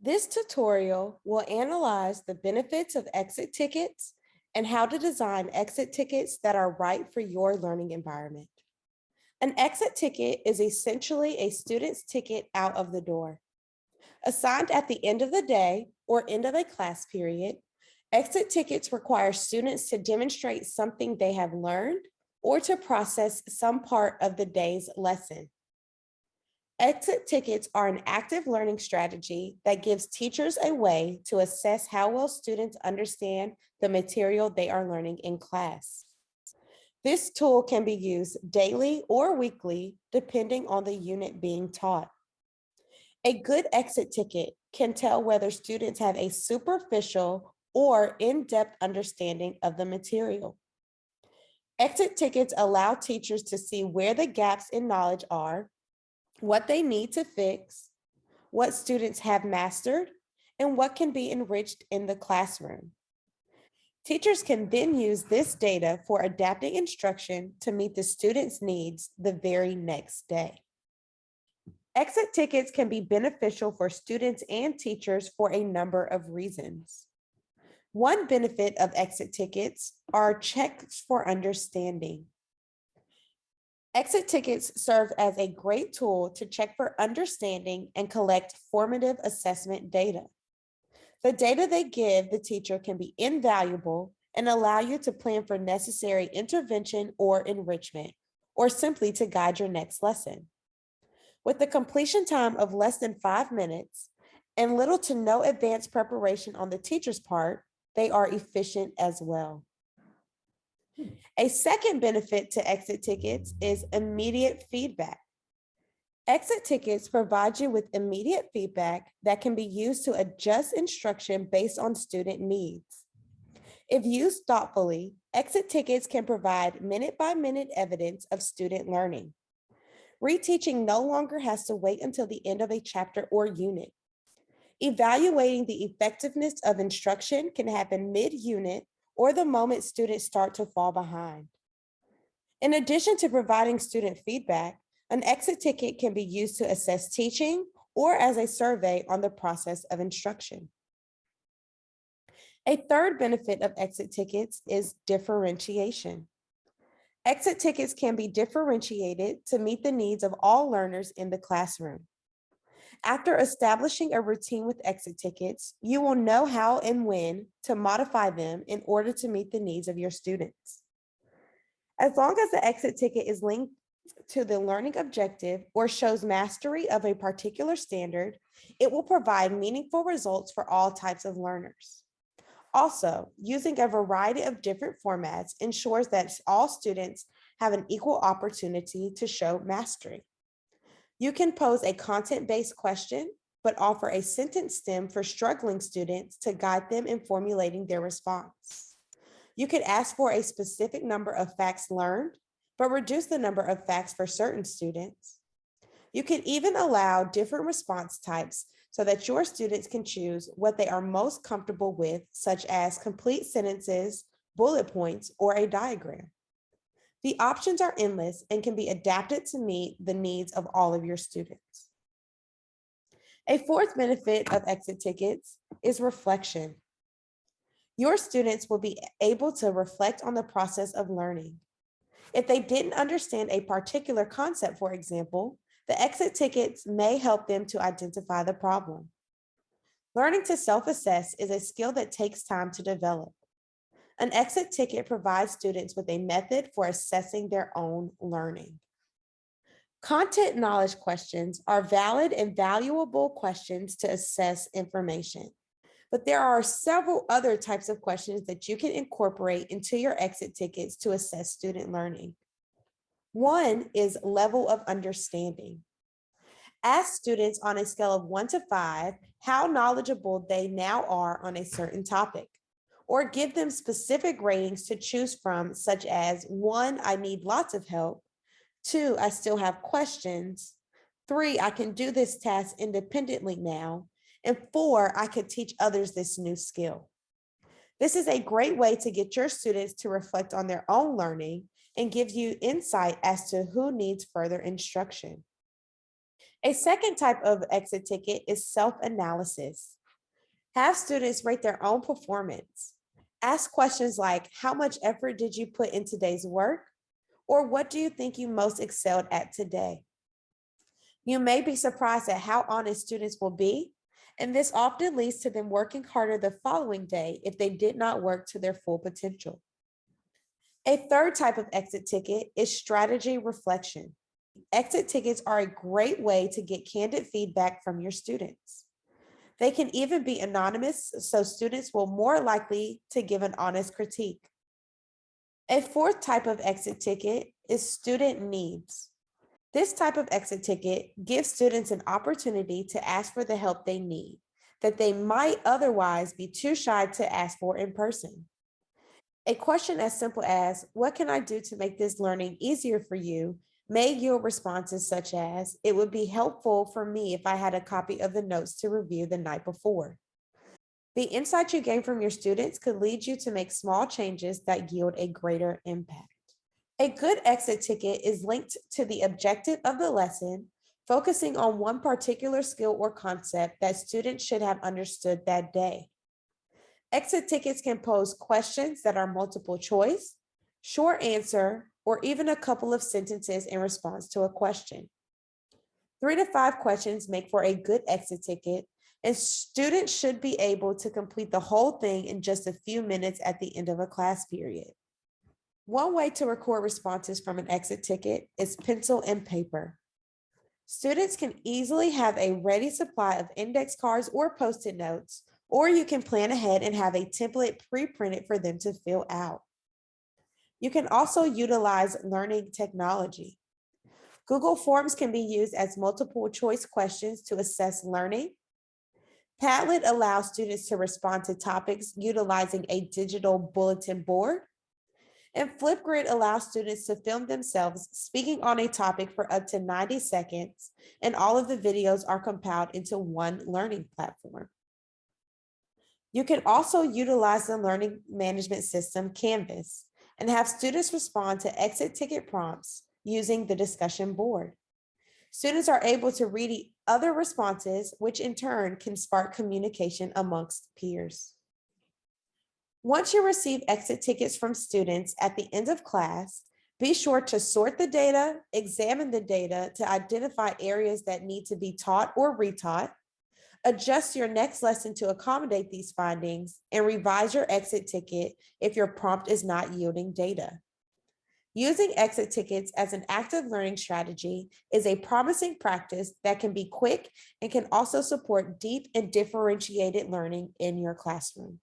This tutorial will analyze the benefits of exit tickets and how to design exit tickets that are right for your learning environment. An exit ticket is essentially a student's ticket out of the door. Assigned at the end of the day or end of a class period, exit tickets require students to demonstrate something they have learned or to process some part of the day's lesson. Exit tickets are an active learning strategy that gives teachers a way to assess how well students understand the material they are learning in class. This tool can be used daily or weekly, depending on the unit being taught. A good exit ticket can tell whether students have a superficial or in-depth understanding of the material. Exit tickets allow teachers to see where the gaps in knowledge are, what they need to fix, what students have mastered, and what can be enriched in the classroom. Teachers can then use this data for adapting instruction to meet the students' needs the very next day. Exit tickets can be beneficial for students and teachers for a number of reasons. One benefit of exit tickets are checks for understanding. Exit tickets serve as a great tool to check for understanding and collect formative assessment data. The data they give the teacher can be invaluable and allow you to plan for necessary intervention or enrichment, or simply to guide your next lesson. With the completion time of less than 5 minutes and little to no advanced preparation on the teacher's part, they are efficient as well. A second benefit to exit tickets is immediate feedback. Exit tickets provide you with immediate feedback that can be used to adjust instruction based on student needs. If used thoughtfully, exit tickets can provide minute-by-minute evidence of student learning. Reteaching no longer has to wait until the end of a chapter or unit. Evaluating the effectiveness of instruction can happen mid-unit or the moment students start to fall behind. In addition to providing student feedback, an exit ticket can be used to assess teaching or as a survey on the process of instruction. A third benefit of exit tickets is differentiation. Exit tickets can be differentiated to meet the needs of all learners in the classroom. After establishing a routine with exit tickets, you will know how and when to modify them in order to meet the needs of your students. As long as the exit ticket is linked to the learning objective or shows mastery of a particular standard, it will provide meaningful results for all types of learners. Also, using a variety of different formats ensures that all students have an equal opportunity to show mastery. You can pose a content-based question, but offer a sentence stem for struggling students to guide them in formulating their response. You could ask for a specific number of facts learned, but reduce the number of facts for certain students. You could even allow different response types so that your students can choose what they are most comfortable with, such as complete sentences, bullet points, or a diagram. The options are endless and can be adapted to meet the needs of all of your students. A fourth benefit of exit tickets is reflection. Your students will be able to reflect on the process of learning. If they didn't understand a particular concept, for example, the exit tickets may help them to identify the problem. Learning to self-assess is a skill that takes time to develop. An exit ticket provides students with a method for assessing their own learning. Content knowledge questions are valid and valuable questions to assess information. But there are several other types of questions that you can incorporate into your exit tickets to assess student learning. One is level of understanding. Ask students on a scale of 1 to 5 how knowledgeable they now are on a certain topic, or give them specific ratings to choose from, such as 1, I need lots of help, 2, I still have questions, 3, I can do this task independently now, and 4, I could teach others this new skill. This is a great way to get your students to reflect on their own learning and gives you insight as to who needs further instruction. A second type of exit ticket is self-analysis. Have students rate their own performance. Ask questions like, how much effort did you put in today's work? Or what do you think you most excelled at today? You may be surprised at how honest students will be, and this often leads to them working harder the following day if they did not work to their full potential. A third type of exit ticket is strategy reflection. Exit tickets are a great way to get candid feedback from your students. They can even be anonymous, so students will more likely to give an honest critique. A fourth type of exit ticket is student needs. This type of exit ticket gives students an opportunity to ask for the help they need that they might otherwise be too shy to ask for in person. A question as simple as, what can I do to make this learning easier for you, may yield responses such as, it would be helpful for me if I had a copy of the notes to review the night before. The insight you gain from your students could lead you to make small changes that yield a greater impact. A good exit ticket is linked to the objective of the lesson, focusing on one particular skill or concept that students should have understood that day. Exit tickets can pose questions that are multiple choice, short answer, or even a couple of sentences in response to a question. 3 to 5 questions make for a good exit ticket, and students should be able to complete the whole thing in just a few minutes at the end of a class period. One way to record responses from an exit ticket is pencil and paper. Students can easily have a ready supply of index cards or Post-it notes, or you can plan ahead and have a template pre-printed for them to fill out. You can also utilize learning technology. Google Forms can be used as multiple choice questions to assess learning. Padlet allows students to respond to topics utilizing a digital bulletin board. And Flipgrid allows students to film themselves speaking on a topic for up to 90 seconds, and all of the videos are compiled into one learning platform. You can also utilize the learning management system Canvas and have students respond to exit ticket prompts using the discussion board. Students are able to read other responses, which in turn can spark communication amongst peers. Once you receive exit tickets from students at the end of class, be sure to sort the data, examine the data to identify areas that need to be taught or retaught, adjust your next lesson to accommodate these findings, and revise your exit ticket if your prompt is not yielding data. Using exit tickets as an active learning strategy is a promising practice that can be quick and can also support deep and differentiated learning in your classroom.